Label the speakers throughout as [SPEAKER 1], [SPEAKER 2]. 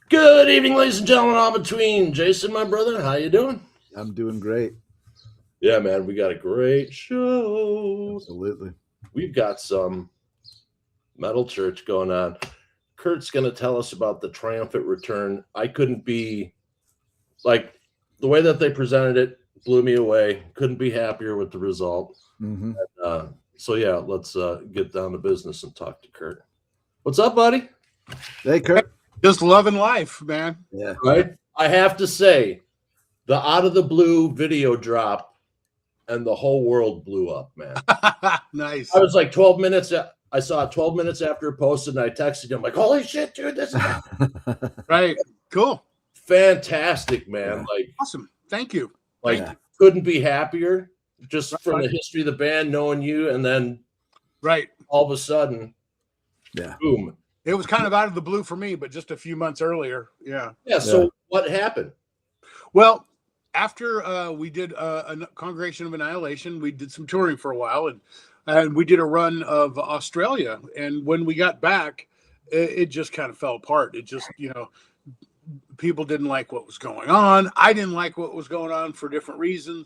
[SPEAKER 1] Good evening, ladies and gentlemen, all between. Jason, my brother, how you doing?
[SPEAKER 2] I'm doing great.
[SPEAKER 1] Yeah, man, we got a great show.
[SPEAKER 2] Absolutely.
[SPEAKER 1] We've got some metal church going on. Kurt's going to tell us about the triumphant return. I couldn't be, like, the way that they presented it blew me away. Couldn't be happier with the result.
[SPEAKER 2] Mm-hmm.
[SPEAKER 1] So, yeah, let's get down to business and talk to Kurt. What's up, buddy?
[SPEAKER 2] Hey, Kurt.
[SPEAKER 3] Just loving life, man.
[SPEAKER 2] Yeah.
[SPEAKER 1] Right? I have to say, the out of the blue video drop and the whole world blew up, man.
[SPEAKER 3] Nice.
[SPEAKER 1] I was like 12 minutes. I saw it 12 minutes after it posted, and I texted him like, "Holy shit, dude! This is
[SPEAKER 3] right. Cool.
[SPEAKER 1] Fantastic, man!
[SPEAKER 3] Yeah.
[SPEAKER 1] Like,
[SPEAKER 3] awesome. Thank you.
[SPEAKER 1] Like,
[SPEAKER 3] Thank you.
[SPEAKER 1] Couldn't be happier. Just from the history of the band, knowing you, and then
[SPEAKER 3] right,
[SPEAKER 1] all of a sudden,
[SPEAKER 2] yeah,
[SPEAKER 1] boom.
[SPEAKER 3] It was kind of out of the blue for me, but just a few months earlier. Yeah.
[SPEAKER 1] Yeah. So what happened?
[SPEAKER 3] Well, after we did a Congregation of Annihilation, we did some touring for a while, and we did a run of Australia. And when we got back, it just kind of fell apart. It just, people didn't like what was going on. I didn't like what was going on for different reasons.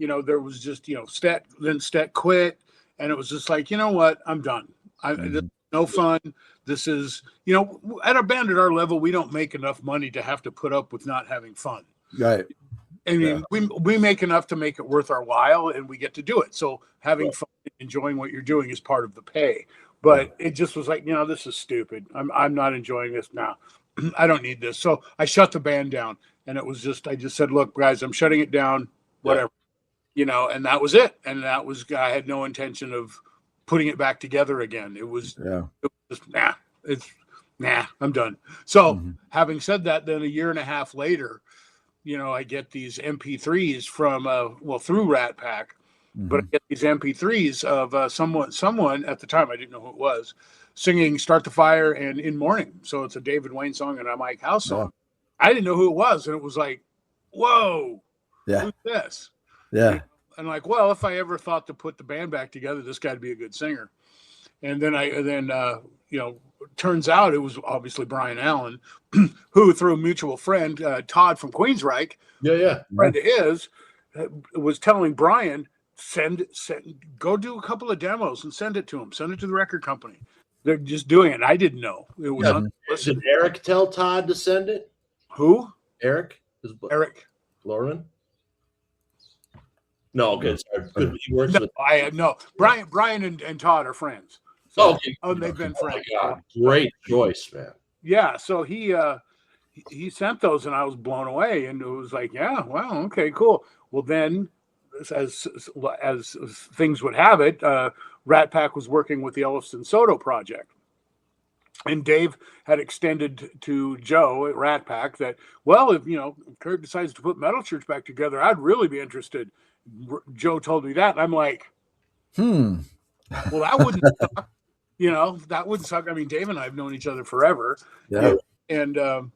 [SPEAKER 3] There was just, Stet quit, and it was just like, you know what, I'm done. No fun. This is, at a band at our level, we don't make enough money to have to put up with not having fun.
[SPEAKER 2] Right.
[SPEAKER 3] I mean, we make enough to make it worth our while, and we get to do it. So having fun and enjoying what you're doing is part of the pay. But it just was like, this is stupid. I'm not enjoying this now. I don't need this. So I shut the band down, and it was just, I just said, look, guys, I'm shutting it down, whatever, and that was it. And I had no intention of putting it back together again. It was just, I'm done. So having said that, then a year and a half later, I get these MP3s from, through Rat Pack, but I get these MP3s of someone at the time, I didn't know who it was, singing Start the Fire and In Morning. So it's a David Wayne song and a Mike House song. I didn't know who it was. And it was like, whoa, who's this?
[SPEAKER 2] Yeah.
[SPEAKER 3] And like, well, if I ever thought to put the band back together, this guy would be a good singer. And then turns out it was obviously Brian Allen, who through a mutual friend, Todd from Queensryche, friend of his, was telling Brian, go do a couple of demos and send it to him. Send it to the record company. They're just doing it. I didn't know. It was
[SPEAKER 1] Did Eric tell Todd to send it?
[SPEAKER 3] Who?
[SPEAKER 1] Eric?
[SPEAKER 3] Eric
[SPEAKER 1] Lauren? No, good. He works with.
[SPEAKER 3] Brian and Todd are friends.
[SPEAKER 1] So, okay.
[SPEAKER 3] Oh, they've been friends.
[SPEAKER 1] God. Great choice, man.
[SPEAKER 3] Yeah. So he sent those, and I was blown away, and it was like, yeah, wow, okay, cool. Well, then, as things would have it, Rat Pack was working with the Ellefson Soto project. And Dave had extended to Joe at Rat Pack that, well, if Kurt decides to put Metal Church back together, I'd really be interested. Joe told me that. And I'm like, well, that wouldn't suck. That wouldn't suck. I mean, Dave and I have known each other forever.
[SPEAKER 2] Yeah.
[SPEAKER 3] And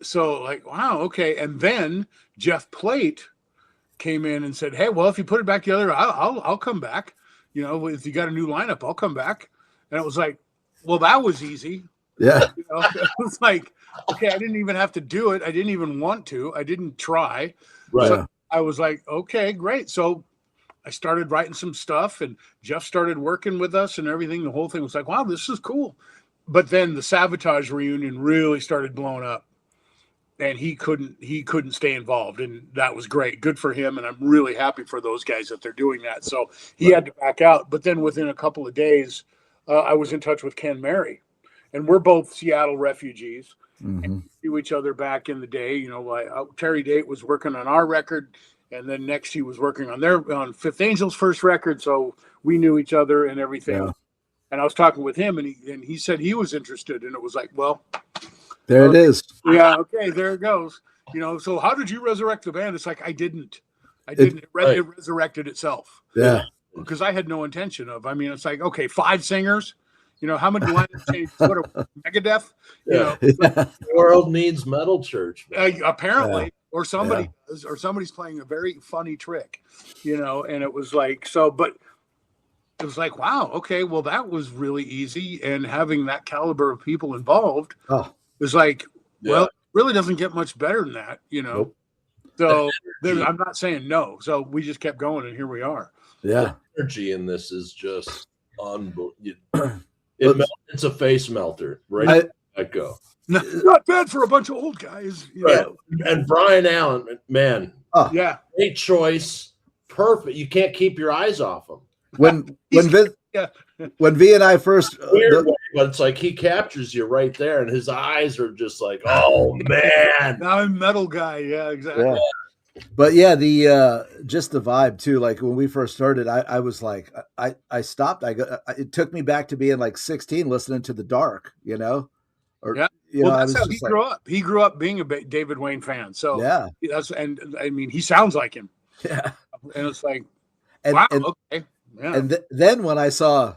[SPEAKER 3] so like, wow, okay. And then Jeff Plate came in and said, hey, well, if you put it back together, I'll come back. If you got a new lineup, I'll come back. And it was like, well, that was easy.
[SPEAKER 2] Yeah.
[SPEAKER 3] It was like, okay, I didn't even have to do it. I didn't even want to. I didn't try.
[SPEAKER 1] Right.
[SPEAKER 3] So I was like, okay, great. So I started writing some stuff, and Jeff started working with us and everything. The whole thing was like, wow, this is cool. But then the Sabotage reunion really started blowing up, and he couldn't stay involved, and that was great. Good for him, and I'm really happy for those guys that they're doing that. So he had to back out. But then within a couple of days, I was in touch with Ken Mary, and we're both Seattle refugees. And we knew each other back in the day. Terry Date was working on our record, and then next he was working on Fifth Angel's first record, so we knew each other and everything. Yeah. And I was talking with him, and he said he was interested, and it was like, well,
[SPEAKER 2] there it is.
[SPEAKER 3] Yeah, okay, there it goes. So how did you resurrect the band? It's like I didn't. It resurrected itself.
[SPEAKER 2] Yeah,
[SPEAKER 3] because I had no intention of. I mean, it's like, okay, 5 singers. How many lines change? What a Megadeth?
[SPEAKER 1] The world needs Metal Church.
[SPEAKER 3] Apparently, or somebody does, or somebody's playing a very funny trick, and it was like so. But it was like, wow, okay, well, that was really easy. And having that caliber of people involved
[SPEAKER 2] Oh,
[SPEAKER 3] was like, well,
[SPEAKER 1] Yeah.
[SPEAKER 3] it really doesn't get much better than that, you know.
[SPEAKER 1] Nope.
[SPEAKER 3] So I'm not saying no. So we just kept going, and here we are.
[SPEAKER 2] yeah.
[SPEAKER 1] Energy in this is just unbelievable.
[SPEAKER 2] But-
[SPEAKER 1] It's a face melter, right?
[SPEAKER 2] I-
[SPEAKER 1] from the get-go.
[SPEAKER 3] Not bad for a bunch of old guys. You
[SPEAKER 1] Right.
[SPEAKER 3] know?
[SPEAKER 1] And Brian Allen, man,
[SPEAKER 2] Oh,
[SPEAKER 3] Yeah.
[SPEAKER 1] great choice. Perfect. You can't keep your eyes off him.
[SPEAKER 2] when
[SPEAKER 3] Yeah.
[SPEAKER 2] when V and I first
[SPEAKER 1] Weird way, but it's like he captures you right there, and his eyes are just like, oh man.
[SPEAKER 3] Now I'm a metal guy. Yeah, exactly.
[SPEAKER 2] yeah. But yeah, the just the vibe too. Like when we first started, I was like, I stopped. It took me back to being like 16, listening to The Dark, you know, or
[SPEAKER 3] Yeah.
[SPEAKER 2] you know,
[SPEAKER 3] Well,
[SPEAKER 2] I
[SPEAKER 3] that's
[SPEAKER 2] was
[SPEAKER 3] how he
[SPEAKER 2] just like,
[SPEAKER 3] grew up. He grew up being a David Wayne fan. So
[SPEAKER 2] yeah,
[SPEAKER 3] and I mean, he sounds like him,
[SPEAKER 2] yeah,
[SPEAKER 3] and it's like,
[SPEAKER 2] and
[SPEAKER 3] wow,
[SPEAKER 2] and,
[SPEAKER 3] okay, yeah.
[SPEAKER 2] and then when I saw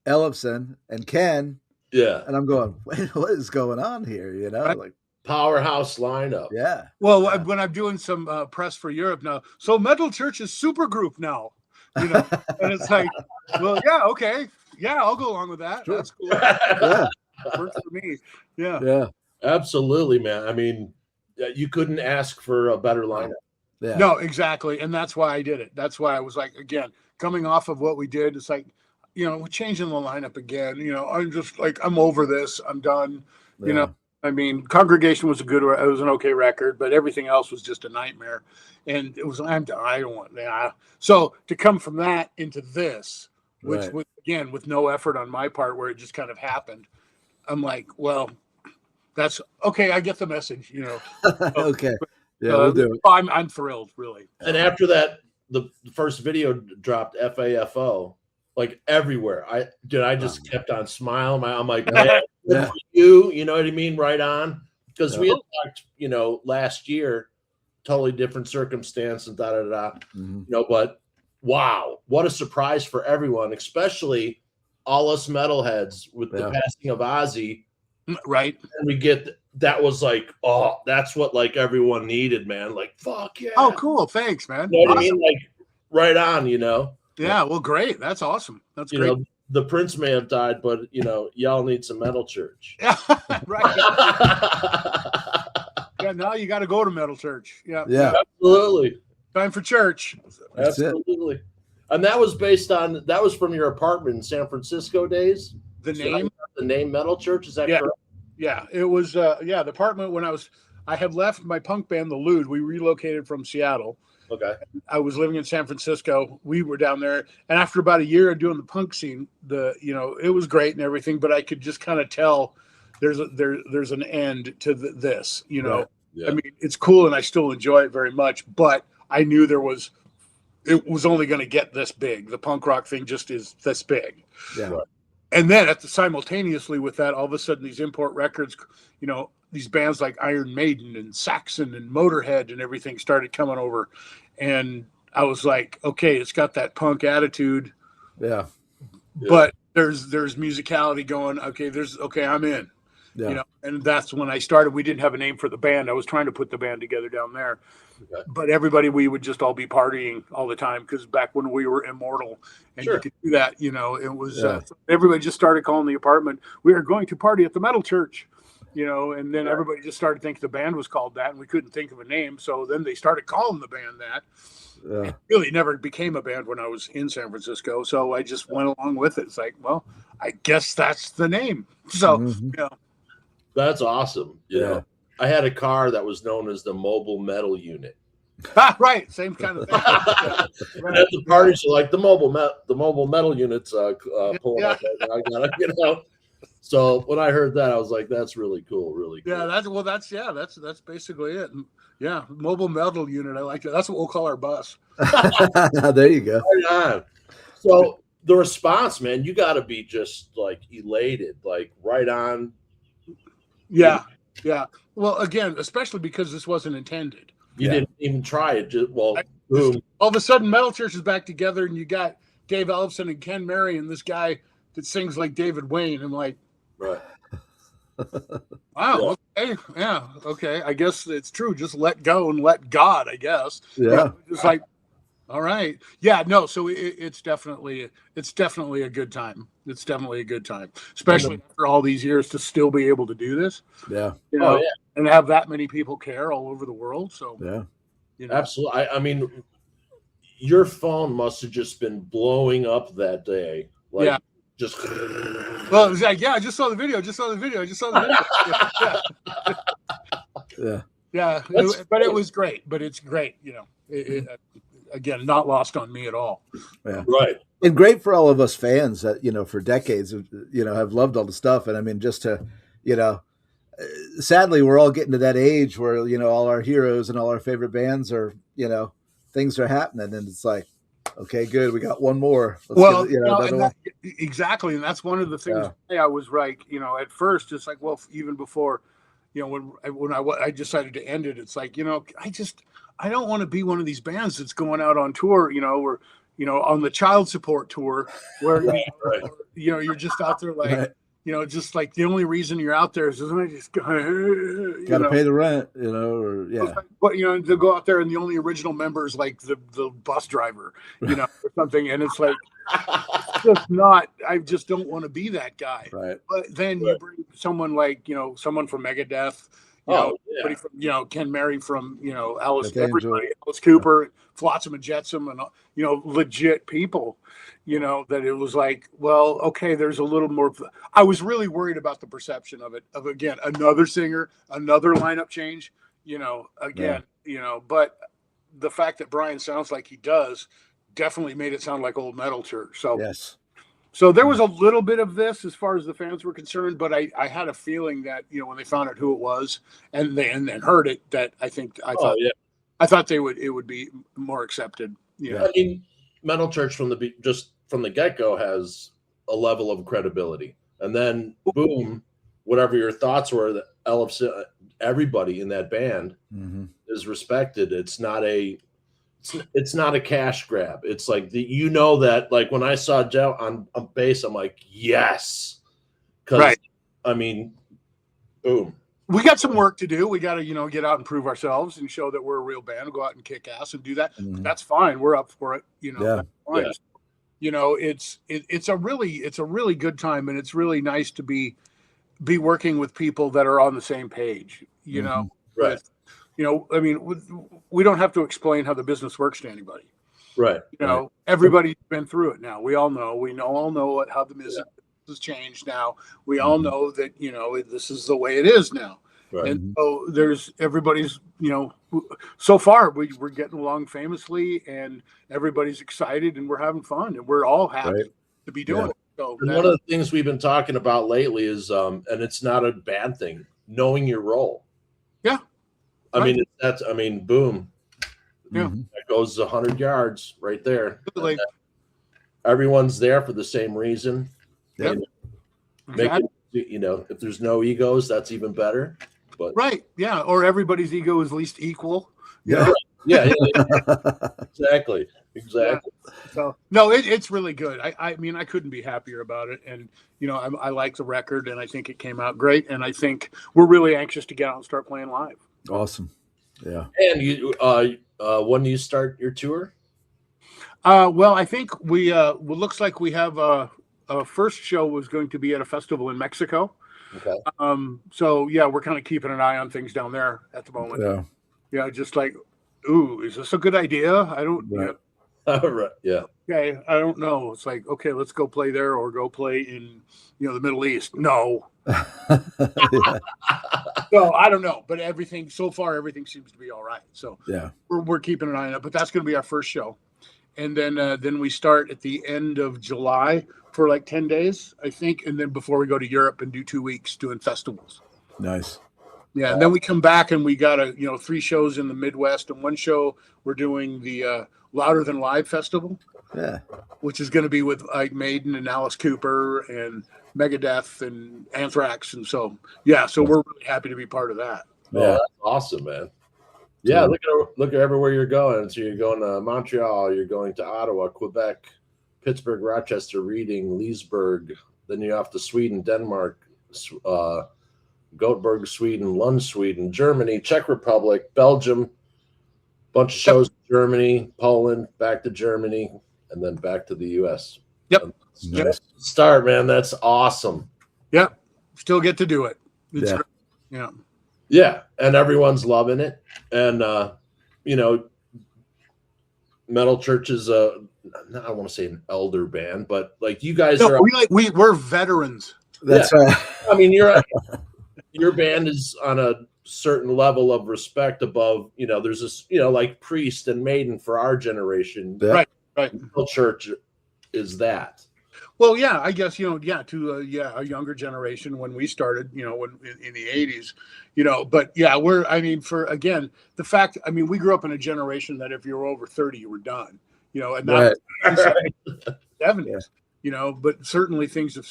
[SPEAKER 2] Ellefson and Ken,
[SPEAKER 1] Yeah.
[SPEAKER 2] and I'm going, wait, what is going on here? You know,
[SPEAKER 3] Right.
[SPEAKER 2] like,
[SPEAKER 1] Powerhouse lineup.
[SPEAKER 2] yeah,
[SPEAKER 3] Well,
[SPEAKER 2] yeah.
[SPEAKER 3] when I'm doing some press for Europe now, so Metal Church is super group now, you know, and it's like, well, yeah, okay, yeah, I'll go along with that.
[SPEAKER 2] Sure.
[SPEAKER 3] That's cool.
[SPEAKER 2] yeah,
[SPEAKER 3] Works for me. Yeah.
[SPEAKER 2] yeah,
[SPEAKER 1] Absolutely, man. I mean, you couldn't ask for a better lineup.
[SPEAKER 2] yeah.
[SPEAKER 3] No, exactly, and that's why I did it. That's why I was like, again, coming off of what we did, it's like, you know, we're changing the lineup again. You know, I'm just like, I'm over this. I'm done. You know, I mean, Congregation was it was an okay record, but everything else was just a nightmare. And it was, I don't want that. So to come from that into this, which
[SPEAKER 2] Right.
[SPEAKER 3] was, again, with no effort on my part, where it just kind of happened, I'm like, well, that's okay. I get the message, you know.
[SPEAKER 2] okay, yeah, we'll do it.
[SPEAKER 3] I'm thrilled, really.
[SPEAKER 1] And after that, the first video dropped, FAFO, like everywhere. I just kept on smiling. I'm like, man, good
[SPEAKER 2] Yeah.
[SPEAKER 1] for you know what I mean? Right on. Because we
[SPEAKER 2] Yeah.
[SPEAKER 1] had talked, you know, last year, totally different circumstance and
[SPEAKER 2] Mhm.
[SPEAKER 1] you know, but wow, what a surprise for everyone, especially all us metalheads with the
[SPEAKER 2] Yeah.
[SPEAKER 1] passing of Ozzy.
[SPEAKER 3] Right.
[SPEAKER 1] And we get that was like, oh, that's what like everyone needed, man. Like, fuck yeah.
[SPEAKER 3] Oh, cool. Thanks, man.
[SPEAKER 1] You know what I
[SPEAKER 3] Awesome.
[SPEAKER 1] mean? Like, right on, you know.
[SPEAKER 3] Yeah, well, great. That's awesome. That's
[SPEAKER 1] You
[SPEAKER 3] great.
[SPEAKER 1] know, the Prince may have died, but you know, y'all need some Metal Church.
[SPEAKER 3] Yeah, right. Yeah, now you got to go to Metal Church. Yeah.
[SPEAKER 2] Yeah.
[SPEAKER 1] Absolutely.
[SPEAKER 3] Time for church.
[SPEAKER 2] That's it.
[SPEAKER 1] Absolutely. And that was from your apartment in San Francisco days.
[SPEAKER 3] The
[SPEAKER 1] So
[SPEAKER 3] name.
[SPEAKER 1] the name Metal Church, is that
[SPEAKER 3] Yeah.
[SPEAKER 1] correct?
[SPEAKER 3] Yeah, it was. The apartment when I had left my punk band, The Lewd. We relocated from Seattle.
[SPEAKER 1] Okay.
[SPEAKER 3] I was living in San Francisco. We were down there, and after about a year of doing the punk scene, it was great and everything, but I could just kind of tell there's an end to this. You know,
[SPEAKER 1] Right. Yeah.
[SPEAKER 3] I mean, it's cool and I still enjoy it very much, but I knew it was only going to get this big. The punk rock thing just is this big.
[SPEAKER 2] Yeah.
[SPEAKER 1] Right.
[SPEAKER 3] And then simultaneously with that, all of a sudden these import records, you know, these bands like Iron Maiden and Saxon and Motorhead and everything started coming over. And I was like, okay, it's got that punk attitude,
[SPEAKER 2] Yeah.
[SPEAKER 3] but there's musicality going, okay, I'm in.
[SPEAKER 2] Yeah.
[SPEAKER 3] You know, and that's when I started. We didn't have a name for the band. I was trying to put the band together down there.
[SPEAKER 1] Okay.
[SPEAKER 3] But we would just all be partying all the time because back when we were immortal and
[SPEAKER 1] Sure.
[SPEAKER 3] you could do that, you know, it was
[SPEAKER 2] Yeah.
[SPEAKER 3] everybody just started calling the apartment, we are going to party at the Metal Church, you know, and then everybody just started thinking the band was called that and we couldn't think of a name. So then they started calling the band that.
[SPEAKER 2] Yeah.
[SPEAKER 3] It really never became a band when I was in San Francisco. So I just went along with it. It's like, well, I guess that's the name. So,
[SPEAKER 2] Mhm.
[SPEAKER 3] you know,
[SPEAKER 1] That's awesome. You
[SPEAKER 2] Yeah.
[SPEAKER 1] know, I had a car that was known as the Mobile Metal Unit.
[SPEAKER 3] right. Same kind of thing.
[SPEAKER 1] And at the parties, you're like the mobile metal units pulling
[SPEAKER 3] Yeah.
[SPEAKER 1] up. I gotta, you know. So when I heard that, I was like, "That's really cool, really cool."
[SPEAKER 3] Yeah, that's basically it. Yeah, mobile metal unit. I like that. That's what we'll call our bus.
[SPEAKER 2] There you go.
[SPEAKER 1] Right on. So the response, man, you got to be just like elated, like right on.
[SPEAKER 3] Yeah, yeah. Well, again, especially because this wasn't intended.
[SPEAKER 1] You
[SPEAKER 2] Yeah.
[SPEAKER 1] didn't even try it. Just boom.
[SPEAKER 3] All of a sudden, Metal Church is back together, and you got Dave Ellefson and Ken Murray, and this guy that sings like David Wayne. I'm like,
[SPEAKER 1] Right.
[SPEAKER 3] wow, okay, I guess it's true. Just let go and let God. I guess.
[SPEAKER 2] Yeah.
[SPEAKER 3] It's like, All right. Yeah, no, so it's definitely a good time. It's definitely a good time, especially after all these years to still be able to do this,
[SPEAKER 2] Yeah.
[SPEAKER 3] you
[SPEAKER 1] Oh
[SPEAKER 3] know,
[SPEAKER 1] yeah,
[SPEAKER 3] and have that many people care all over the world. So,
[SPEAKER 2] Yeah.
[SPEAKER 3] you know,
[SPEAKER 1] absolutely. I mean, your phone must have just been blowing up that day, like
[SPEAKER 3] yeah.
[SPEAKER 1] just.
[SPEAKER 3] Well, it was like, yeah, I just saw the video. I just saw the video. I just saw the video. Yeah.
[SPEAKER 2] Yeah.
[SPEAKER 3] Yeah. But it was great. But it's great. You know, again, not lost on me at all.
[SPEAKER 2] Yeah.
[SPEAKER 1] Right.
[SPEAKER 2] And great for all of us fans that, for decades, have loved all the stuff. And I mean, just to, sadly, we're all getting to that age where, all our heroes and all our favorite bands are, things are happening. And it's like, okay, good. We got one more.
[SPEAKER 3] Well,
[SPEAKER 2] another one.
[SPEAKER 3] Exactly. And that's one of the things I was like, at first, it's like, well, even before, when I decided to end it, it's like, I don't want to be one of these bands that's going out on tour, or, on the child support tour where, you're just out there like, just like the only reason you're out there is I just got
[SPEAKER 2] to pay the rent, or
[SPEAKER 3] But to go out there and the only original member is like the bus driver, or something, and it's like just not. I just don't want to be that guy.
[SPEAKER 2] Right.
[SPEAKER 3] But then you bring someone like someone from Megadeth, somebody from Ken Mary from Alice, everybody, Alice Cooper, Flotsam and Jetsam, and legit people. That it was like, well, okay, there's a little more. I was really worried about the perception of it, of again, another singer, another lineup change, but the fact that Brian sounds like he does definitely made it sound like old metal church. So,
[SPEAKER 2] yes.
[SPEAKER 3] So there was a little bit of this as far as the fans were concerned, but I had a feeling that, when they found out who it was and then heard it, that I thought it would be more accepted.
[SPEAKER 1] I mean, Metal Church from the get-go has a level of credibility, and then boom, whatever your thoughts were, that everybody in that band is respected. It's not a cash grab. It's like that like when I saw Joe on bass, I'm like, yes, because I mean, boom.
[SPEAKER 3] We got some work to do. We got to, get out and prove ourselves and show that we're a real band. Go out and kick ass and do that. That's fine. We're up for it. That's fine. It's a really good time, and it's really nice to be working with people that are on the same page.
[SPEAKER 1] Right.
[SPEAKER 3] I mean, we don't have to explain how the business works to anybody.
[SPEAKER 1] Right.
[SPEAKER 3] Everybody's been through it now. We all know how the business has changed now. We all know that, this is the way it is now. Right. And so everybody's, so far we're getting along famously, and everybody's excited, and we're having fun, and we're all happy to be doing it. So
[SPEAKER 1] one of the things we've been talking about lately is, and it's not a bad thing, knowing your role.
[SPEAKER 3] Yeah.
[SPEAKER 1] I mean, boom.
[SPEAKER 3] Yeah.
[SPEAKER 1] That goes 100 yards right there.
[SPEAKER 3] Like,
[SPEAKER 1] everyone's there for the same reason.
[SPEAKER 3] Yep.
[SPEAKER 1] If there's no egos, that's even better. But
[SPEAKER 3] yeah, or everybody's ego is least equal.
[SPEAKER 1] Yeah. Yeah. Exactly.
[SPEAKER 3] Yeah. So no, it's really good. I mean, I couldn't be happier about it, and I like the record, and I think it came out great, and I think we're really anxious to get out and start playing live.
[SPEAKER 2] Awesome. Yeah.
[SPEAKER 1] And you, when do you start your tour?
[SPEAKER 3] Well, I think we looks like we have a first show was going to be at a festival in Mexico.
[SPEAKER 1] Okay.
[SPEAKER 3] So yeah, we're kind of keeping an eye on things down there at the moment.
[SPEAKER 2] Yeah.
[SPEAKER 3] Yeah, just like, ooh, is this a good idea? I don't.
[SPEAKER 2] Right.
[SPEAKER 1] Right. Yeah.
[SPEAKER 3] Okay, I don't know. It's like, okay, let's go play there or go play in the Middle East. No. So I don't know, but everything seems to be all right. So
[SPEAKER 2] yeah,
[SPEAKER 3] we're keeping an eye on it. But that's going to be our first show, and then we start at the end of July for like 10 days, I think, and then before we go to Europe and do 2 weeks doing festivals.
[SPEAKER 2] Nice.
[SPEAKER 3] Yeah, and then we come back and we got 3 shows in the Midwest, and 1 show we're doing the Louder Than Live Festival.
[SPEAKER 2] Yeah,
[SPEAKER 3] which is going to be with Maiden and Alice Cooper and Megadeth and Anthrax, and so so we're really happy to be part of that.
[SPEAKER 1] Yeah, that's awesome, man. Yeah, look at everywhere you're going. So you're going to Montreal, you're going to Ottawa, Quebec, Pittsburgh, Rochester, Reading, Leesburg. Then you're off to Sweden, Denmark, Gothenburg, Sweden, Lund, Sweden, Germany, Czech Republic, Belgium, bunch of shows in Germany, Poland, back to Germany, and then back to the U.S.
[SPEAKER 3] Yep.
[SPEAKER 2] Nice.
[SPEAKER 1] Start, man. That's awesome.
[SPEAKER 3] Yep. Still get to do it. It's
[SPEAKER 2] Yeah.
[SPEAKER 3] great. Yeah.
[SPEAKER 1] Yeah, and everyone's loving it. And Metal Church is I don't want to say an elder band, but like you guys are.
[SPEAKER 3] We're veterans.
[SPEAKER 2] That's
[SPEAKER 1] I mean, your band is on a certain level of respect above. There's this, like Priest and Maiden for our generation.
[SPEAKER 2] Yeah.
[SPEAKER 3] Right.
[SPEAKER 1] Metal Church is that.
[SPEAKER 3] Well, yeah, I guess, to a younger generation when we started, when in the 80s, but yeah, the fact, we grew up in a generation that if you were over 30, you were done, and that was the 70s, but certainly things have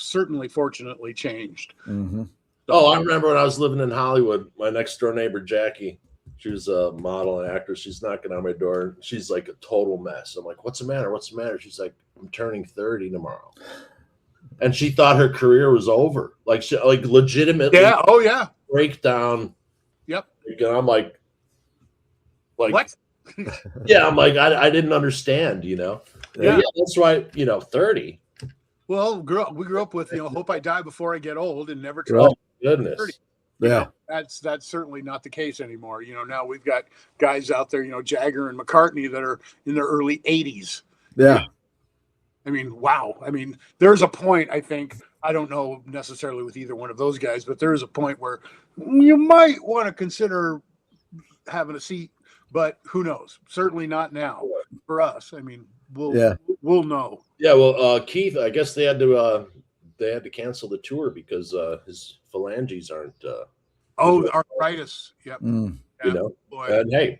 [SPEAKER 3] fortunately changed.
[SPEAKER 2] Mm-hmm.
[SPEAKER 1] Oh, I remember when I was living in Hollywood, my next door neighbor, Jackie, she was a model and actress. She's knocking on my door. She's like a total mess. I'm like, what's the matter? What's the matter? She's like, I'm turning 30 tomorrow. And she thought her career was over. Like, she, like legitimately.
[SPEAKER 3] Yeah. Oh, yeah.
[SPEAKER 1] Breakdown.
[SPEAKER 3] Yep.
[SPEAKER 1] And I'm like
[SPEAKER 3] what?
[SPEAKER 1] Yeah, I'm like, I didn't understand,
[SPEAKER 3] Yeah.
[SPEAKER 1] Yeah, that's why, 30.
[SPEAKER 3] Well, we grew up with, hope I die before I get old and never turn.
[SPEAKER 1] Oh, goodness.
[SPEAKER 3] 30.
[SPEAKER 2] Yeah.
[SPEAKER 3] That's certainly not the case anymore. Now we've got guys out there, Jagger and McCartney that are in their early 80s.
[SPEAKER 2] Yeah.
[SPEAKER 3] Wow. There's a point, I think, I don't know necessarily with either one of those guys, but there is a point where you might want to consider having a seat, but who knows? Certainly not now for us. We'll know.
[SPEAKER 1] Yeah. Well, Keith, I guess they had to cancel the tour because his phalanges aren't.
[SPEAKER 3] Arthritis. Yep.
[SPEAKER 2] Mm.
[SPEAKER 3] Boy.
[SPEAKER 1] And hey,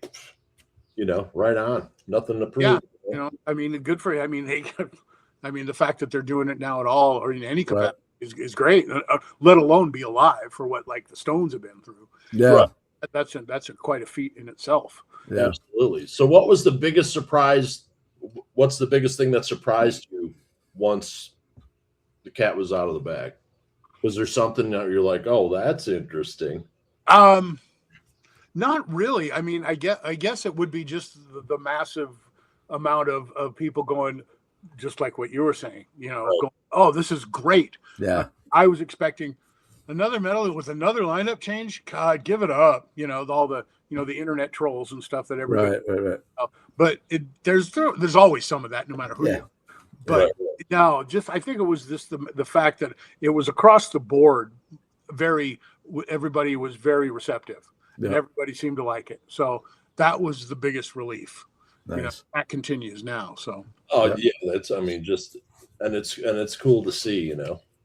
[SPEAKER 1] right on. Nothing to prove.
[SPEAKER 3] Yeah. Good for you. The fact that they're doing it now at all or in any capacity is great. Let alone be alive for what like the Stones have been through.
[SPEAKER 2] Yeah.
[SPEAKER 1] Right.
[SPEAKER 3] That's quite a feat in itself.
[SPEAKER 2] Yeah.
[SPEAKER 1] Absolutely. So, what was the biggest surprise? What's the biggest thing that surprised you once the cat was out of the bag? Was there something that you're like, oh, that's interesting?
[SPEAKER 3] Not really. I guess it would be just the massive amount of people going, just like what you were saying, going, oh, this is great.
[SPEAKER 2] Yeah.
[SPEAKER 3] I was expecting another medal with another lineup change. God, give it up. All the, the internet trolls and stuff that everybody.
[SPEAKER 2] Right.
[SPEAKER 3] But there's always some of that, no matter who.
[SPEAKER 2] Yeah.
[SPEAKER 3] You are. But no, I think it was just the fact that it was across the board. Everybody was very receptive, and everybody seemed to like it. So that was the biggest relief.
[SPEAKER 2] Nice.
[SPEAKER 3] That continues now. So.
[SPEAKER 1] Oh yeah, that's. It's cool to see.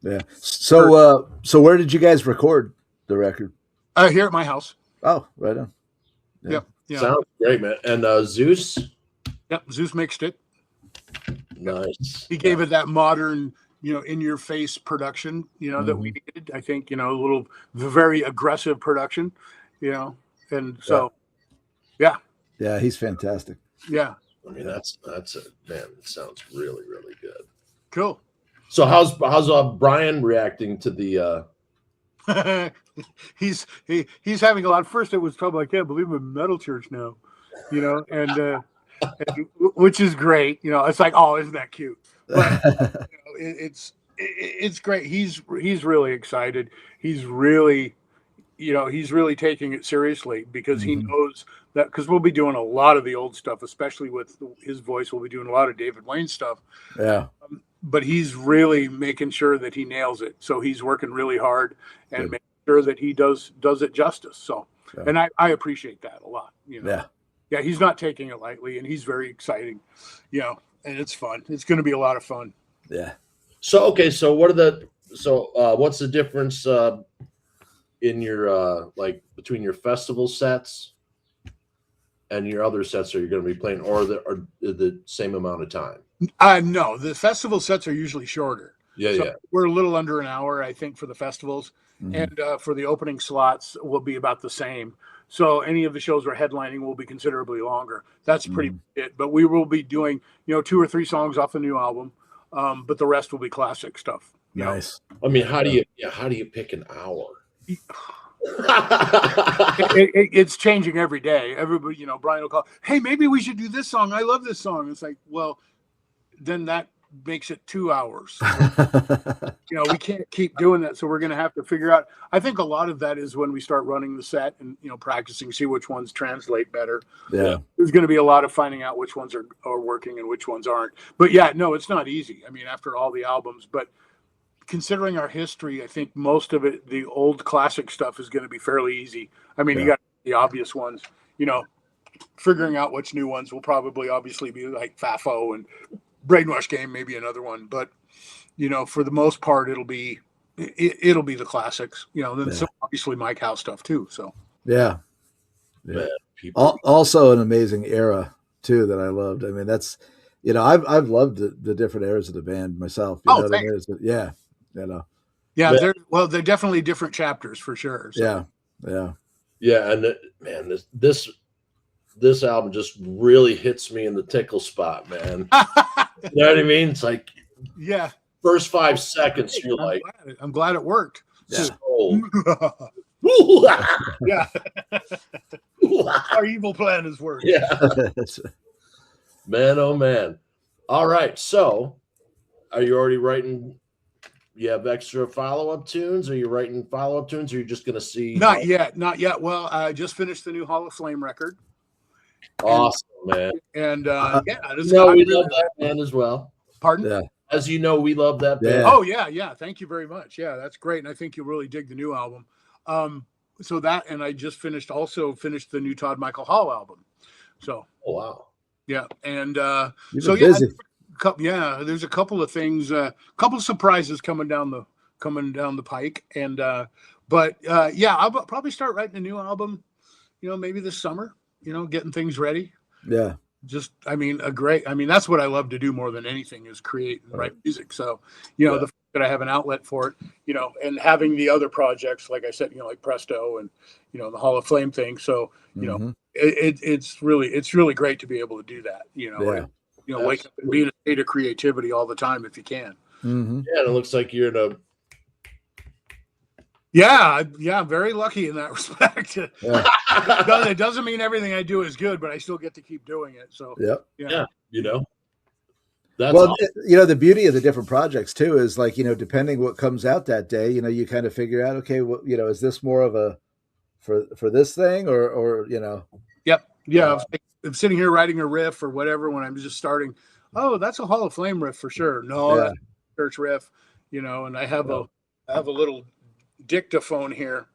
[SPEAKER 2] Yeah. So where did you guys record the record?
[SPEAKER 3] Here at my house.
[SPEAKER 2] Oh, right on.
[SPEAKER 3] Yeah.
[SPEAKER 1] Sounds great, man. And Zeus.
[SPEAKER 3] Yep, Zeus mixed it.
[SPEAKER 1] Nice.
[SPEAKER 3] He gave it that modern, in your face production, that we needed. I think, a very aggressive production, and so, yeah.
[SPEAKER 2] Yeah, he's fantastic.
[SPEAKER 3] Yeah.
[SPEAKER 1] That's it, man. It sounds really, really good.
[SPEAKER 3] Cool.
[SPEAKER 1] So how's Brian reacting to the?
[SPEAKER 3] He's having a lot. First, it was trouble. I can't believe I'm in Metal Church now, and which is great. It's like, oh, isn't that cute? But it's great. He's really excited. He's really taking it seriously because he knows that, because we'll be doing a lot of the old stuff, especially with his voice. We'll be doing a lot of David Wayne stuff.
[SPEAKER 2] Yeah.
[SPEAKER 3] But he's really making sure that he nails it. So he's working really hard and making sure that he does it justice. So, and I appreciate that a lot.
[SPEAKER 2] Yeah.
[SPEAKER 3] Yeah, he's not taking it lightly, and he's very exciting. And it's fun. It's going to be a lot of fun.
[SPEAKER 2] Yeah.
[SPEAKER 1] So okay, so what's the difference in your between your festival sets and your other sets? Are you going to be playing or the same amount of time?
[SPEAKER 3] No, the festival sets are usually shorter.
[SPEAKER 1] Yeah.
[SPEAKER 3] We're a little under an hour, I think, for the festivals, and for the opening slots will be about the same. So any of the shows we're headlining will be considerably longer. That's pretty much it. But we will be doing, 2 or 3 songs off the new album, but the rest will be classic stuff.
[SPEAKER 2] Nice.
[SPEAKER 1] How do you pick an hour?
[SPEAKER 3] It's changing every day. Everybody, you know, Brian will call, hey, maybe we should do this song. I love this song. It's like, well, then that makes it 2 hours. You know, we can't keep doing that. So we're going to have to figure out. I think a lot of that is when we start running the set and, you know, practicing, see which ones translate better.
[SPEAKER 2] Yeah.
[SPEAKER 3] There's going to be a lot of finding out which ones are working and which ones aren't. But yeah, no, it's not easy. I mean, after all the albums, but considering our history, I think most of it, the old classic stuff, is going to be fairly easy. I mean, you got the obvious ones, you know, figuring out which new ones will probably obviously be like Fafo and Brainwash Game, maybe another one. But, you know, for the most part, it'll be the classics, you know, then some obviously Mike House stuff too. So,
[SPEAKER 2] yeah.
[SPEAKER 1] Man,
[SPEAKER 2] also an amazing era too that I loved. I mean, that's, you know, I've loved the different eras of the band myself. You know what I mean? Yeah. You know.
[SPEAKER 3] Yeah, they're definitely different chapters for sure. So.
[SPEAKER 2] Yeah.
[SPEAKER 1] And man, this album just really hits me in the tickle spot, man. You know what I mean? It's like,
[SPEAKER 3] yeah,
[SPEAKER 1] first 5 seconds, you're
[SPEAKER 3] I'm glad it worked.
[SPEAKER 1] Yeah.
[SPEAKER 3] Yeah. Our evil plan has worked.
[SPEAKER 1] Yeah. Man, oh man. All right. So, are you already writing? You have extra follow-up tunes? Are you writing follow-up tunes? Or are you just going to see?
[SPEAKER 3] Not yet. Well, I just finished the new Hall of Flame record.
[SPEAKER 1] Awesome, man.
[SPEAKER 3] And
[SPEAKER 1] we love that band as well.
[SPEAKER 3] Pardon?
[SPEAKER 2] Yeah.
[SPEAKER 1] As you know, we love that band.
[SPEAKER 3] Oh yeah. Thank you very much. Yeah, that's great. And I think you'll really dig the new album. So that, and I just finished the new Todd Michael Hall album. So.
[SPEAKER 1] Oh wow.
[SPEAKER 3] Yeah, and
[SPEAKER 2] so busy.
[SPEAKER 3] There's a couple of things, couple of surprises coming down the pike, and but I'll probably start writing a new album, you know, maybe this summer, you know, getting things ready.
[SPEAKER 2] Yeah,
[SPEAKER 3] just that's what I love to do more than anything is create and write music. So, you know, the fact that I have an outlet for it, you know, and having the other projects, like I said, you know, like Presto and, you know, the Hall of Flame thing. So, you know, it's really great to be able to do that, you know, and, you know, wake up and be in a state of creativity all the time if you can.
[SPEAKER 2] Mm-hmm.
[SPEAKER 1] Yeah, and it looks like you're in a.
[SPEAKER 3] Yeah, I'm very lucky in that respect. It doesn't mean everything I do is good, but I still get to keep doing it. So
[SPEAKER 1] yeah, you know. That's
[SPEAKER 2] awesome. You know, the beauty of the different projects too is, like, you know, depending what comes out that day, you know, you kind of figure out, okay, well, you know, is this more of a for this thing or you know.
[SPEAKER 3] I'm sitting here writing a riff or whatever when I'm just starting. Oh, that's a Hall of Flame riff for sure. No, that's a church riff, you know. And I have a little dictaphone here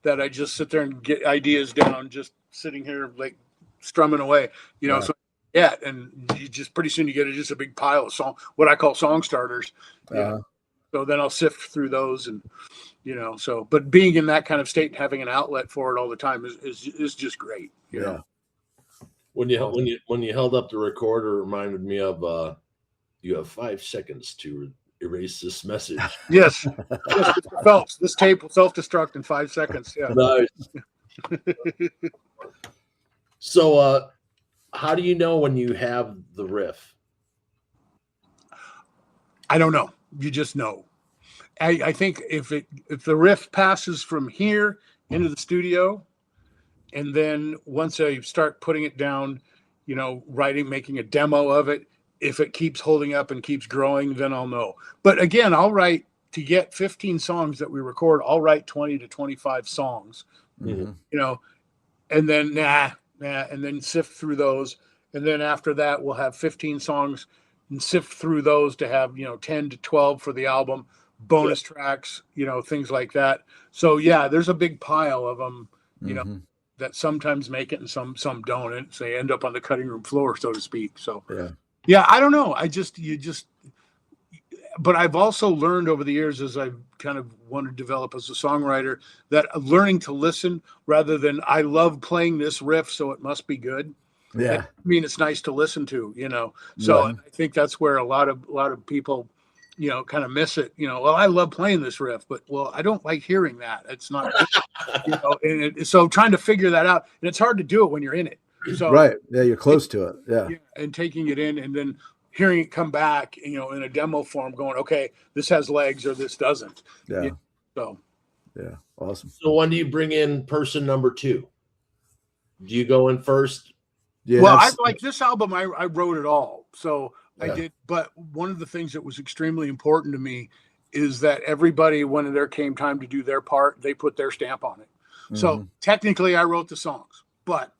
[SPEAKER 3] that I just sit there and get ideas down, just sitting here like strumming away, you know. So and you just pretty soon you get just a big pile of what I call song starters. So then I'll sift through those, and you know. So, but being in that kind of state and having an outlet for it all the time is just great. You know?
[SPEAKER 1] When you held up the recorder, it reminded me of you have 5 seconds to erase this message.
[SPEAKER 3] Yes, Mr. Phelps. This tape will self-destruct in 5 seconds. Yeah.
[SPEAKER 1] Nice. So, how do you know when you have the riff?
[SPEAKER 3] I don't know. You just know. I think if the riff passes from here into the studio, and then once I start putting it down, you know, making a demo of it, if it keeps holding up and keeps growing, then I'll know. But again, I'll write, to get 15 songs that we record, I'll write 20 to 25 songs, you know, and then and then sift through those. And then after that, we'll have 15 songs and sift through those to have, you know, 10 to 12 for the album, bonus tracks, you know, things like that. So yeah, there's a big pile of them, you know, that sometimes make it and some don't, and so they end up on the cutting room floor, so to speak. So I don't know. But I've also learned over the years, as I've kind of wanted to develop as a songwriter, that learning to listen rather than I love playing this riff, so it must be good. I mean, it's nice to listen to, you know. So I think that's where a lot of people, you know, kind of miss it. You know, well, I love playing this riff, but I don't like hearing that. It's not, you know. And so trying to figure that out, and it's hard to do it when you're in it. So
[SPEAKER 2] you're close to it. Yeah,
[SPEAKER 3] and taking it in, and then hearing it come back, you know, in a demo form, going, okay, this has legs or this doesn't.
[SPEAKER 2] Yeah.
[SPEAKER 3] So
[SPEAKER 2] Yeah. Awesome.
[SPEAKER 1] So when do you bring in person number 2? Do you go in first?
[SPEAKER 2] Yeah.
[SPEAKER 3] Well, I like this album. I wrote it all, so I
[SPEAKER 1] Yeah.
[SPEAKER 3] did. But one of the things that was extremely important to me is that everybody, when there came time to do their part, they put their stamp on it. So technically, I wrote the songs, but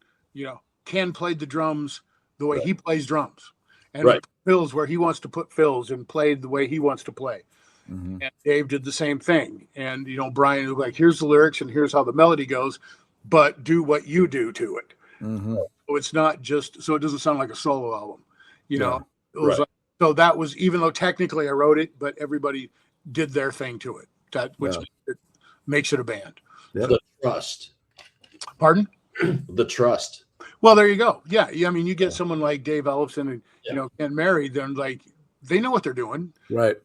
[SPEAKER 3] Ken played the drums the way he plays drums, and
[SPEAKER 1] Right.
[SPEAKER 3] fills where he wants to put fills, and played the way he wants to play. And Dave did the same thing. And Brian was like, "Here's the lyrics, and here's how the melody goes, but do what you do to it." So it's not just so it doesn't sound like a solo album, It was like, so that was, even though technically I wrote it, but everybody did their thing to it. Which makes it a band.
[SPEAKER 2] Yep.
[SPEAKER 1] The trust.
[SPEAKER 3] Pardon?
[SPEAKER 1] The trust.
[SPEAKER 3] Well, there you go. Yeah. I mean, you get someone like Dave Ellefson and Ken Mary, then like they know what they're doing.
[SPEAKER 2] Right.